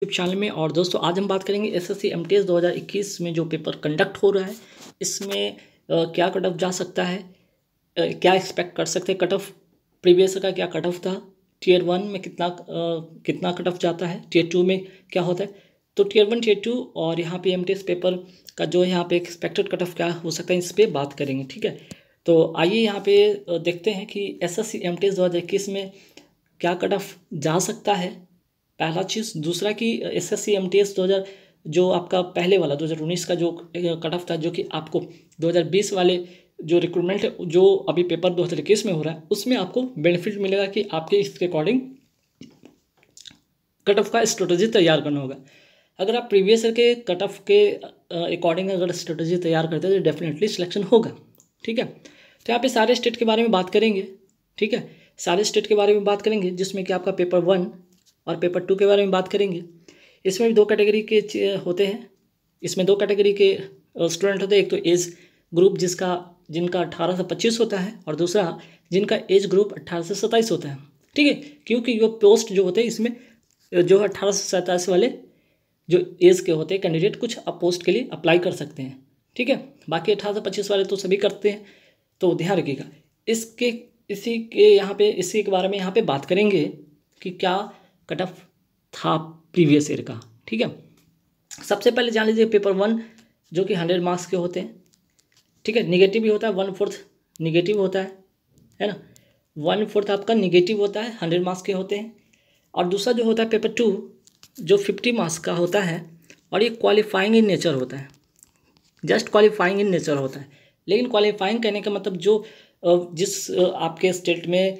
YouTube channel में। और दोस्तों आज हम बात करेंगे एसएससी एमटीएस 2021 में जो पेपर कंडक्ट हो रहा है इसमें क्या कट ऑफ जा सकता है, क्या एक्सपेक्ट कर सकते हैं। कट ऑफ प्रीवियस का क्या कट ऑफ था, टीयर 1 में कितना कट ऑफ जाता है, टीयर 2 में क्या होता है। तो टीयर 1 टीयर 2 और यहाँ पे एमटीएस पेपर का जो है यहाँ पे एक्सपेक्टेड कट ऑफ क्या हो सकता है, इस पर बात करेंगे। ठीक है, तो आइए यहाँ पे देखते हैं कि एसएससी एमटीएस 2021 में क्या कट ऑफ जा सकता है, पहला चीज़। दूसरा कि एसएससी एमटीएस 2000 जो आपका पहले वाला 2019 का जो कट ऑफ था, जो कि आपको 2020 वाले जो रिक्रूटमेंट है जो अभी पेपर 2021 में हो रहा है उसमें आपको बेनिफिट मिलेगा कि आपके इसके अकॉर्डिंग कट ऑफ का स्ट्रेटजी तैयार करना होगा। अगर आप प्रीवियस ईयर के कट ऑफ के अकॉर्डिंग अगर स्ट्रेटजी तैयार करते हैं तो डेफिनेटली सिलेक्शन होगा। ठीक है, तो यहाँ पे सारे स्टेट के बारे में बात करेंगे। ठीक है, सारे स्टेट के बारे में बात करेंगे जिसमें कि आपका पेपर 1 और पेपर 2 के बारे में बात करेंगे। इसमें भी दो कैटेगरी के होते हैं, इसमें दो कैटेगरी के स्टूडेंट होते हैं। एक तो एज ग्रुप जिनका 18 से 25 होता है और दूसरा जिनका एज ग्रुप 18 से 27 होता है। ठीक है, क्योंकि वो पोस्ट जो होते हैं इसमें जो 18 से 27 वाले जो एज के होते हैं कैंडिडेट कुछ पोस्ट के लिए अप्लाई कर सकते हैं। ठीक है, बाकी 18 से 25 वाले तो सभी करते हैं, तो ध्यान रखिएगा। इसी के बारे में यहाँ पे बात करेंगे कि क्या कट ऑफ था प्रीवियस ईयर का। ठीक है, सबसे पहले जान लीजिए पेपर 1 जो कि 100 मार्क्स के होते हैं। ठीक है, निगेटिव भी होता है, 1/4 निगेटिव होता है ना, 1/4 आपका निगेटिव होता है, 100 मार्क्स के होते हैं। और दूसरा जो होता है पेपर 2 जो 50 मार्क्स का होता है और ये क्वालिफाइंग इन नेचर होता है, जस्ट क्वालिफाइंग इन नेचर होता है। लेकिन क्वालिफाइंग कहने का मतलब जो जिस आपके स्टेट में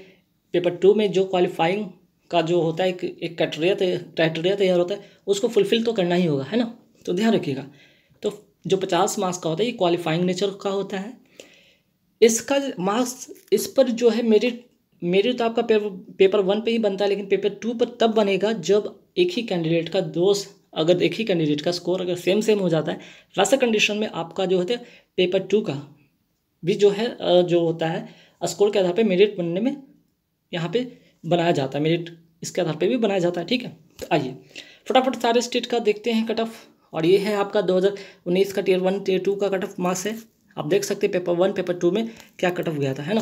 पेपर 2 में जो क्वालिफाइंग का जो होता है एक क्राइटेरिया तैयार होता है उसको फुलफिल तो करना ही होगा, है ना, तो ध्यान रखिएगा। तो जो 50 मार्क्स का होता है ये क्वालिफाइंग नेचर का होता है। इसका मार्क्स इस पर जो है मेरिट तो आपका पेपर 1 पे ही बनता है, लेकिन पेपर 2 पर तब बनेगा जब एक ही कैंडिडेट का अगर एक ही कैंडिडेट का स्कोर अगर सेम हो जाता है, वैसा कंडीशन में आपका जो होता है पेपर 2 का भी जो है जो होता है स्कोर के आधार पे मेरिट बनने में यहाँ पे बनाया जाता है, मेरिट इसके आधार पे भी बनाया जाता है। ठीक है, तो आइए फटाफट सारे स्टेट का देखते हैं कट ऑफ। और ये है आपका 2019 का टीयर 1 टीयर 2 का कट ऑफ मार्क्स है। आप देख सकते हैं पेपर 1 पेपर 2 में क्या कट ऑफ गया था, है ना।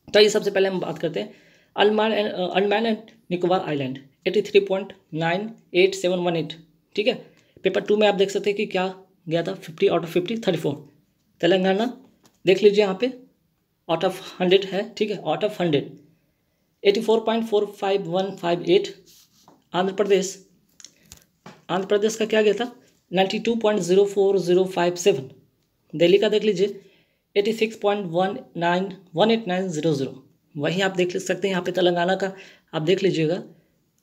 तो ये सबसे पहले हम बात करते हैं अंडमान एंड निकोबार आइलैंड 83.98718। ठीक है, पेपर 2 में आप देख सकते हैं कि क्या गया था, 50 आउट ऑफ 50 34। तेलंगाना देख लीजिए यहाँ पे आउट ऑफ 100 है। ठीक है, आउट ऑफ 100 84.45158। आंध्र प्रदेश का क्या गया था 92.04057। दिल्ली का देख लीजिए 86.18900। वहीं आप देख सकते हैं यहाँ पे तेलंगाना का आप देख लीजिएगा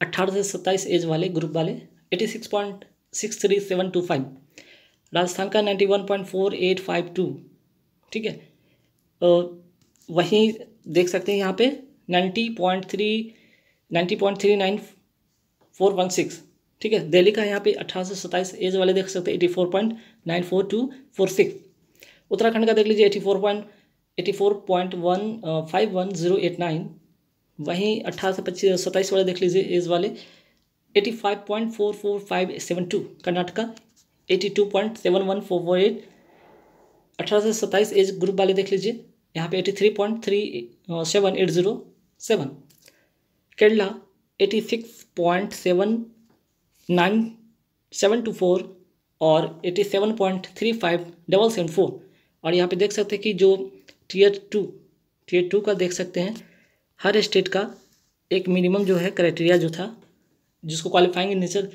18 से 27 एज वाले ग्रुप वाले 86.63725। राजस्थान का 91.4852। ठीक है, वहीं देख सकते हैं यहाँ पे 90.39416। ठीक है, दिल्ली का यहाँ पे 18 से 27 एज वाले देख सकते हैं 84.94246। उत्तराखंड का देख लीजिए 84.151,089। वहीं 18 से 27 वाले देख लीजिए एज वाले 85.44572। कर्नाटका 82.71448। 18 से 27 एज ग्रुप वाले देख लीजिए यहाँ पे 83.37807। केरला 86.79724 और 87.35774। और यहाँ पे देख सकते हैं कि जो टीयर 2 का देख सकते हैं हर स्टेट का एक मिनिमम जो है क्राइटेरिया जो था जिसको क्वालिफाइंग इन नेचर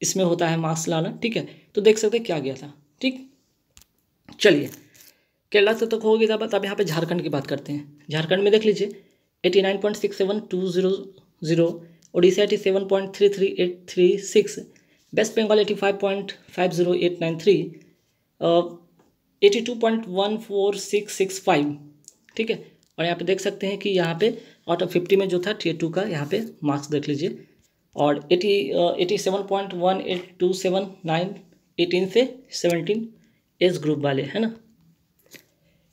इसमें होता है मार्क्स लाना। ठीक है, तो देख सकते हैं क्या गया था। ठीक, चलिए केरला से तो हो गया बात। अब यहाँ पे झारखंड की बात करते हैं। झारखंड में देख लीजिए 89.67200। उड़ीसा 87.33836। वेस्ट बंगाल 85.50893। 82.14665। ठीक है, और यहाँ पे देख सकते हैं कि यहाँ पे आउट ऑफ 50 में जो था टीयर 2 का यहाँ पे मार्क्स देख लीजिए और 87.18279 18 से 17 एज ग्रुप वाले, है ना।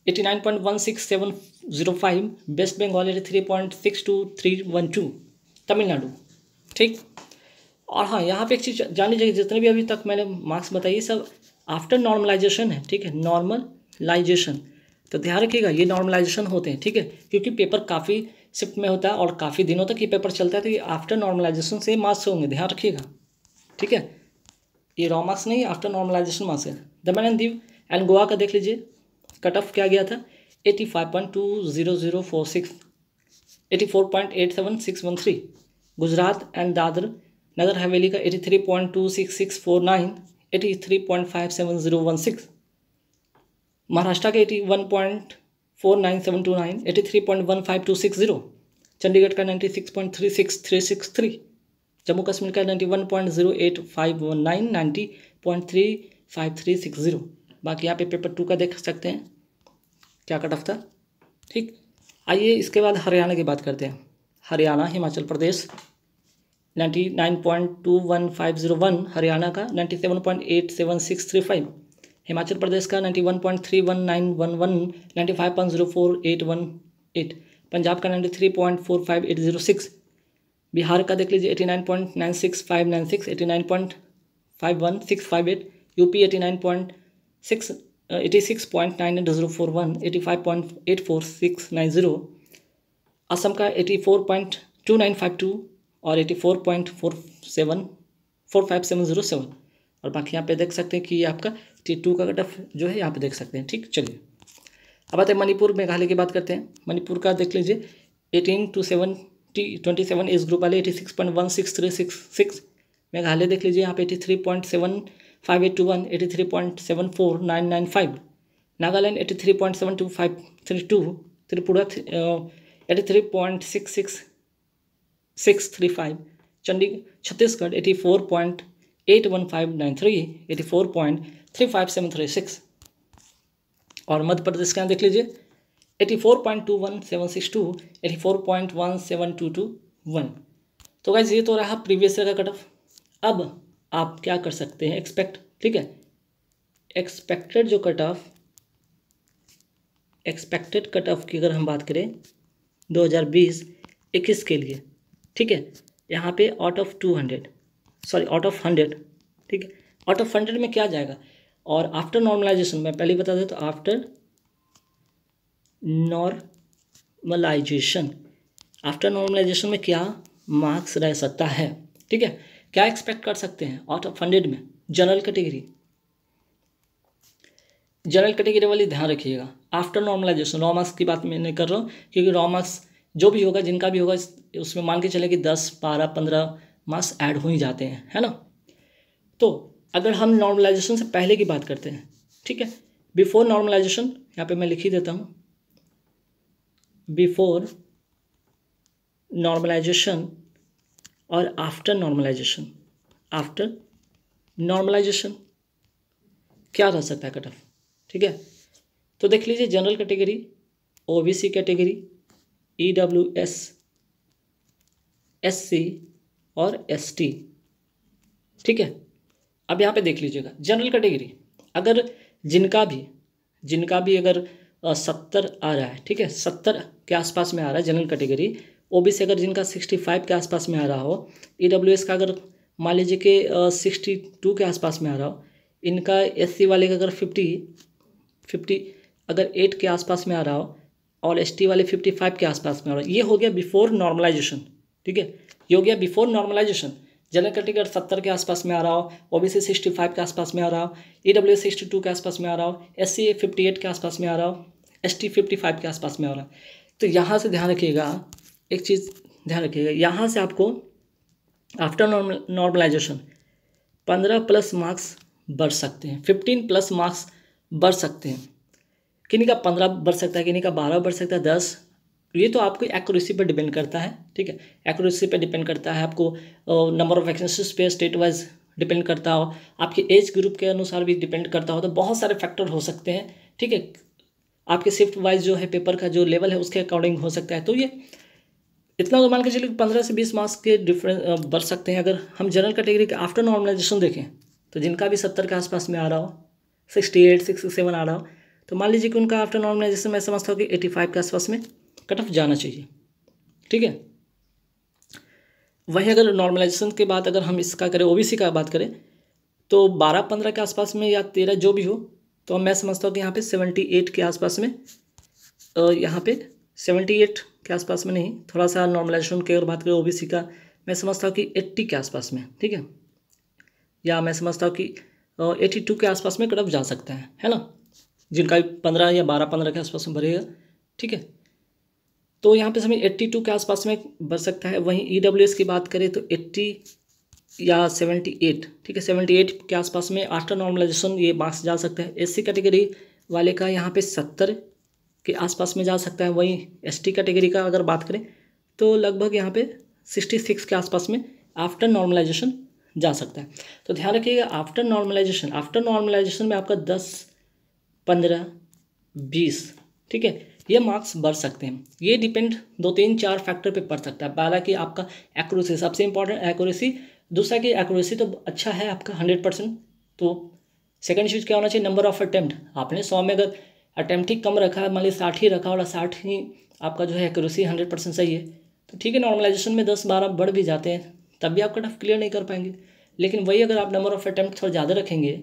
89.16705 वेस्ट बंगाल 83.62312 तमिलनाडु। ठीक, और हाँ, यहाँ पे एक चीज़ जान लीजिए, जितने भी अभी तक मैंने मार्क्स बताइए सब आफ्टर नॉर्मलाइजेशन है, ठीक है, नॉर्मलाइजेशन। तो ध्यान रखिएगा ये नॉर्मलाइजेशन होते हैं, ठीक है, क्योंकि पेपर काफ़ी शिफ्ट में होता है और काफ़ी दिनों तक ये पेपर चलता है, तो ये आफ्टर नॉर्मलाइजेशन से मार्क्स होंगे, ध्यान रखिएगा, ठीक है। ये रॉ मार्क्स नहीं, आफ्टर नॉर्मलाइजेशन मार्क्स है। दमन एंड दीव एंड गोवा का देख लीजिए, कट ऑफ क्या गया था 85.20046, 84.87613। गुजरात एंड दादर नगर हवेली का 83.26649, 83.57016। महाराष्ट्र का 81.49729, 83.15260। चंडीगढ़ का 96.36363। जम्मू कश्मीर का 91.08519, 90.35360। बाकी यहाँ पे पेपर 2 का देख सकते हैं क्या कट ऑफ था, ठीक। आइए इसके बाद हरियाणा की बात करते हैं। हरियाणा, हिमाचल प्रदेश 99.21501, हरियाणा का 97.87635, हिमाचल प्रदेश का 91.31911, 95.04818, पंजाब का 93.45806, बिहार का देख लीजिए 89.96596, 89.51658, यूपी 86.98041, 85.84690, असम का 84.2952 और 84.45707। और बाकी यहाँ पे देख सकते हैं कि ये आपका T2 का कट ऑफ जो है यहाँ पे देख सकते हैं, ठीक। चलिए अब आते हैं मणिपुर, मेघालय की बात करते हैं। मणिपुर का देख लीजिए 18 to 27 एज ग्रुप वाले 86.16366। मेघालय देख लीजिए यहाँ पे 83.75821, 83.74995। नागालैंड 83.72532, त्रिपुरा 83.66635, छत्तीसगढ़ 84.81593, 84.35736। और मध्य प्रदेश का देख लीजिए 84.21762, 84.17221। तो गाइस ये तो रहा प्रीवियस ईयर का कट ऑफ। अब आप क्या कर सकते हैं, एक्सपेक्ट, ठीक है, एक्सपेक्टेड जो cut off, expected cut off की अगर हम बात करें 2020-21 के लिए, ठीक है, यहाँ पे आउट ऑफ 100, ठीक है, आउट ऑफ 100 में क्या जाएगा। और आफ्टर नॉर्मलाइजेशन मैं पहले ही बता दें, तो आफ्टर नॉर्मलाइजेशन में क्या मार्क्स रह सकता है, ठीक है, क्या एक्सपेक्ट कर सकते हैं आउट ऑफ 100 में। जनरल कैटेगरी वाली ध्यान रखिएगा, आफ्टर नॉर्मलाइजेशन रॉ मार्क्स की बात मैं नहीं कर रहा हूँ, क्योंकि रॉ मार्क्स जो भी होगा, जिनका भी होगा, उसमें मान के चले कि 10, 12, 15 मार्क्स ऐड हो ही जाते हैं, है ना। तो अगर हम नॉर्मलाइजेशन से पहले की बात करते हैं, ठीक है, बिफोर नॉर्मलाइजेशन, यहाँ पे मैं लिख ही देता हूँ, बिफोर नॉर्मलाइजेशन और आफ्टर नॉर्मलाइजेशन क्या रह सकता है कट ऑफ, ठीक है। तो देख लीजिए general category, OBC category, EWS, SC और ST, ठीक है। अब यहाँ पे देख लीजिएगा जनरल कैटेगरी, अगर जिनका भी अगर 70 आ रहा है, ठीक है, 70 के आसपास में आ रहा है जनरल कैटेगरी। ओबीसी अगर जिनका 65 के आसपास में आ रहा हो, EWS का अगर मान लीजिए कि 62 के आसपास में आ रहा हो, इनका SC वाले का अगर 50 अगर 8 के आसपास में आ रहा हो, और ST वाले 55 के आसपास में आ रहा हो, ये हो गया बिफोर नॉर्मलाइजेशन, ठीक है, ये हो गया बिफोर नॉर्मलाइजेशन। जनरल कैटेगरी 70 के आसपास में आ रहा हो, ओबीसी 65 के आसपास में आ रहा हो, EWS 62 के आसपास में आ रहा हो, SC 58 के आसपास में आ रहा हो, ST 55 के आसपास में आ रहा है। तो यहाँ से ध्यान रखिएगा, एक चीज़ ध्यान रखिएगा, यहाँ से आपको आफ्टर नॉर्मलाइजेशन 15+ मार्क्स बढ़ सकते हैं, 15+ मार्क्स बढ़ सकते हैं। किन्हीं का 15 बढ़ सकता है, किन्हीं का 12 बढ़ सकता है, 10। ये तो आपकी एक्यूरेसी पर डिपेंड करता है, ठीक है, एक्यूरेसी पे डिपेंड करता है, आपको नंबर ऑफ वैकेंसीज पे स्टेट वाइज डिपेंड करता हो, आपके एज ग्रुप के अनुसार भी डिपेंड करता हो, तो बहुत सारे फैक्टर हो सकते हैं, ठीक है। आपके शिफ्ट वाइज जो है पेपर का जो लेवल है उसके अकॉर्डिंग हो सकता है। तो ये इतना तो मान के चलिए 15 से 20 मार्क्स के डिफरेंस बढ़ सकते हैं। अगर हम जनरल कैटेगरी के आफ्टर नॉर्मलाइजेशन देखें, तो जिनका भी 70 के आसपास में आ रहा हो, 68, 67 आ रहा हो, तो मान लीजिए कि उनका आफ्टर नॉर्मलाइजेशन मैं समझता हूँ कि 85 के आसपास में कट ऑफ जाना चाहिए, ठीक है। वही अगर नॉर्मलाइजेशन के बाद अगर हम इसका करें, ओबीसी का बात करें, तो 12-15 के आसपास में या 13 जो भी हो, तो मैं समझता हूँ कि यहाँ पे 78 के आसपास में, यहाँ पे 78 के आसपास में नहीं, थोड़ा सा नॉर्मलाइजेशन की अगर बात करें ओबीसी का, मैं समझता हूँ कि 80 के आसपास में, ठीक है, या मैं समझता हूँ कि 82 के आसपास में कट ऑफ जा सकता है ना, जिनका भी 15 या 12-15 के आसपास में भरेगा, ठीक है। तो यहाँ पे समय 82 के आसपास में बढ़ सकता है। वहीं EWS की बात करें तो 80 या 78, ठीक है, 78 के आसपास में आफ्टर नॉर्मलाइजेशन ये मार्क्स जा सकता है। SC कैटेगरी वाले का यहाँ पे 70 के आसपास में जा सकता है। वहीं ST कैटेगरी का अगर बात करें तो लगभग यहाँ पे 66 के आसपास में आफ्टर नॉर्मलाइजेशन जा सकता है। तो ध्यान रखिएगा, आफ्टर नॉर्मलाइजेशन में आपका 10, 15, 20, ठीक है, ये मार्क्स बढ़ सकते हैं। ये डिपेंड 2-3-4 फैक्टर पे पड़ सकता है। पहला कि आपका एक्यूरेसी, सबसे इंपॉर्टेंट एक्यूरेसी। दूसरा कि एक्यूरेसी तो अच्छा है आपका 100%, तो सेकंड चीज़ क्या होना चाहिए, नंबर ऑफ अटैम्प्ट। आपने 100 में अगर अटैम्प्ट ही कम रखा है, मान लीजिए 60 ही रखा और 60 ही आपका जो है एक्यूरेसी 100% सही है, तो ठीक है, नॉर्मलाइजेशन में 10-12 बढ़ भी जाते हैं, तब भी आप कट ऑफ क्लियर नहीं कर पाएंगे। लेकिन वही अगर आप नंबर ऑफ अटैम्प्ट थोड़ा ज़्यादा रखेंगे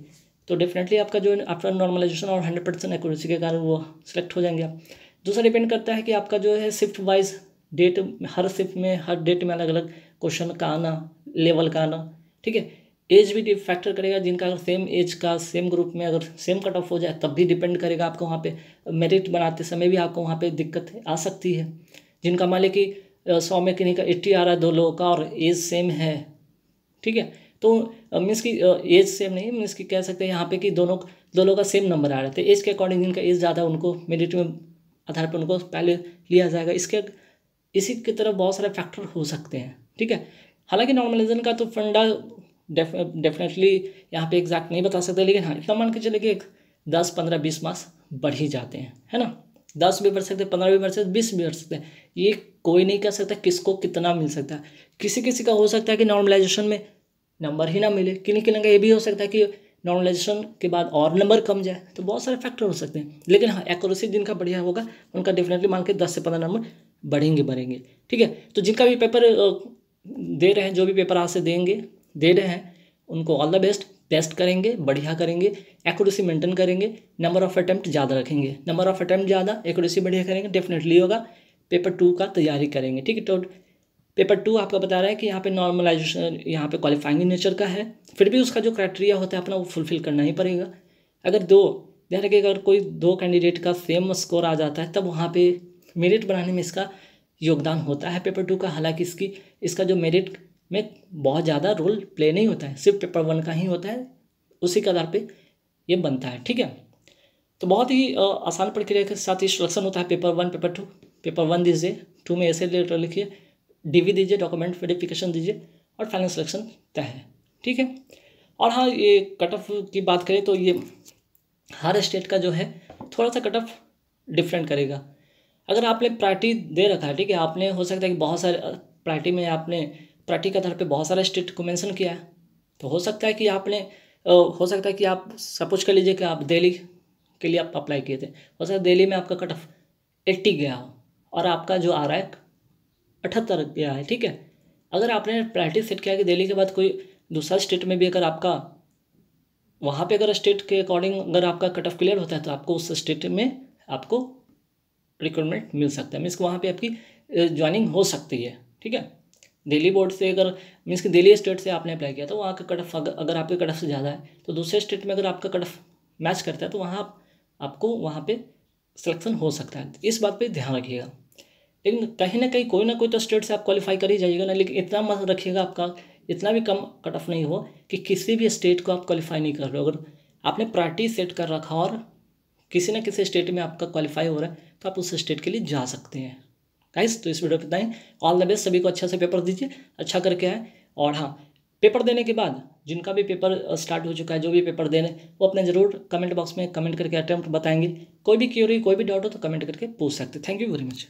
तो डेफिनेटली आपका जो आफ्टर नॉर्मलाइजेशन और 100% एक्यूरेसी के कारण वो सिलेक्ट हो जाएंगे आप। दूसरा डिपेंड करता है कि आपका जो है शिफ्ट वाइज डेट, हर शिफ्ट में हर डेट में अलग अलग क्वेश्चन का आना, लेवल का आना, ठीक है। एज भी फैक्टर करेगा, जिनका अगर सेम एज का सेम ग्रुप में अगर सेम कट ऑफ हो जाए तब भी डिपेंड करेगा आपको वहाँ पे मेरिट बनाते समय भी आपको वहाँ पे दिक्कत आ सकती है। जिनका मान लें कि 100 में किन्हीं का 80 आ रहा है, 2 लोगों का, और एज सेम है, ठीक है, तो मीन्स की एज सेम नहीं, मीन्स की कह सकते हैं यहाँ पे कि दो लोगों का सेम नंबर आ रहा है, एज के अकॉर्डिंग जिनका एज ज़्यादा उनको मेरिट में आधार पर उनको पहले लिया जाएगा। इसी की तरफ बहुत सारे फैक्टर हो सकते हैं, ठीक है। हालांकि नॉर्मलाइजेशन का तो फंडा डेफिनेटली यहाँ पे एग्जैक्ट नहीं बता सकते, लेकिन हाँ इतना मान के चले कि 10, 15, 20 मार्क्स बढ़ ही जाते हैं, है ना। 10 भी बढ़ सकते हैं, 15 भी बढ़ सकते हैं, 20 भी बढ़ सकते हैं। ये कोई नहीं कह सकता किसको कितना मिल सकता है। किसी किसी का हो सकता है कि नॉर्मलाइजेशन में नंबर ही ना मिले, किन्हीं किन्हीं का ये भी हो सकता है कि नॉर्मलाइजेशन के बाद और नंबर कम जाए, तो बहुत सारे फैक्टर हो सकते हैं। लेकिन हाँ एक्यूरेसी जिनका बढ़िया होगा उनका डेफिनेटली मान के 10 से 15 नंबर बढ़ेंगे, ठीक है। तो जिनका भी पेपर दे रहे हैं, जो भी पेपर आज से दे रहे हैं, उनको ऑल द बेस्ट करेंगे, बढ़िया करेंगे, एक्यूरेसी मेंटेन करेंगे, नंबर ऑफ अटैम्प्ट ज़्यादा रखेंगे, नंबर ऑफ अटैम्प्ट ज़्यादा, एक्यूरेसी बढ़िया करेंगे, डेफिनेटली होगा। पेपर 2 का तैयारी करेंगे, ठीक है। तो पेपर 2 आपका बता रहा है कि यहाँ पे नॉर्मलाइजेशन, यहाँ पे क्वालिफाइंग नेचर का है, फिर भी उसका जो क्राइटेरिया होता है अपना वो फुलफिल करना ही पड़ेगा। अगर ध्यान रखिए, अगर कोई 2 कैंडिडेट का सेम स्कोर आ जाता है तब वहाँ पे मेरिट बढ़ाने में इसका योगदान होता है पेपर 2 का। हालांकि इसका जो मेरिट में बहुत ज़्यादा रोल प्ले नहीं होता है, सिर्फ पेपर 1 का ही होता है, उसी के आधार पे ये बनता है, ठीक है। तो बहुत ही आसान प्रक्रिया के साथ ही सिलेक्शन होता है पेपर 1, पेपर 2। पेपर 1 दीजिए, 2 में ऐसे लेटर लिखिए, DV दीजिए, डॉक्यूमेंट वेरिफिकेशन दीजिए, और फाइनल सिलेक्शन तय है, ठीक है। और हाँ, ये कट ऑफ की बात करें तो ये हर स्टेट का जो है थोड़ा सा कट ऑफ डिफरेंट करेगा। अगर आपने प्रायोरिटी दे रखा है, ठीक है, आपने हो सकता है कि बहुत सारे प्रायोरिटी में आपने प्रायोरिटी के आधार पे बहुत सारे स्टेट को मेंशन किया है, तो हो सकता है कि आप सपोज कर लीजिए कि आप दिल्ली के लिए आप अप्लाई किए थे, हो सकता है दिल्ली में आपका कट ऑफ 80 गया हो और आपका जो आ रहा है 78 गया है, ठीक है। अगर आपने प्रायोरिटी सेट किया कि दिल्ली के बाद कोई दूसरा स्टेट में भी अगर आपका वहाँ पे अगर स्टेट के अकॉर्डिंग अगर आपका कट ऑफ क्लियर होता है तो आपको उस स्टेट में आपको रिक्रूटमेंट मिल सकता है, मीन्स वहाँ पे आपकी ज्वाइनिंग हो सकती है, ठीक है। दिल्ली बोर्ड से अगर मीन्स कि दिल्ली स्टेट से आपने अप्लाई किया तो वहाँ का कट ऑफ अगर आपके कट ऑफ से ज़्यादा है तो दूसरे स्टेट में अगर आपका कट ऑफ मैच करता है तो आपको वहाँ पे सिलेक्शन हो सकता है। इस बात पे ध्यान रखिएगा। लेकिन कहीं ना कहीं कोई ना कोई तो स्टेट से आप क्वालिफाई कर ही जाइएगा ना, लेकिन इतना मत रखिएगा आपका इतना भी कम कट ऑफ नहीं हो कि किसी भी स्टेट को आप क्वालिफाई नहीं कर रहे हो। अगर आपने प्रायोरिटी सेट कर रखा और किसी न किसी स्टेट में आपका क्वालिफाई हो रहा है तो आप उस स्टेट के लिए जा सकते हैं। गाइस, तो इस वीडियो पे इतना ही। ऑल द बेस्ट, सभी को अच्छा से पेपर दीजिए, अच्छा करके आए। और हाँ, पेपर देने के बाद जिनका भी पेपर स्टार्ट हो चुका है, जो भी पेपर देने, वो अपने ज़रूर कमेंट बॉक्स में कमेंट करके अटेम्प्ट बताएंगे। कोई भी क्यूरी, कोई भी डाउट हो तो कमेंट करके पूछ सकते। Thank you very much.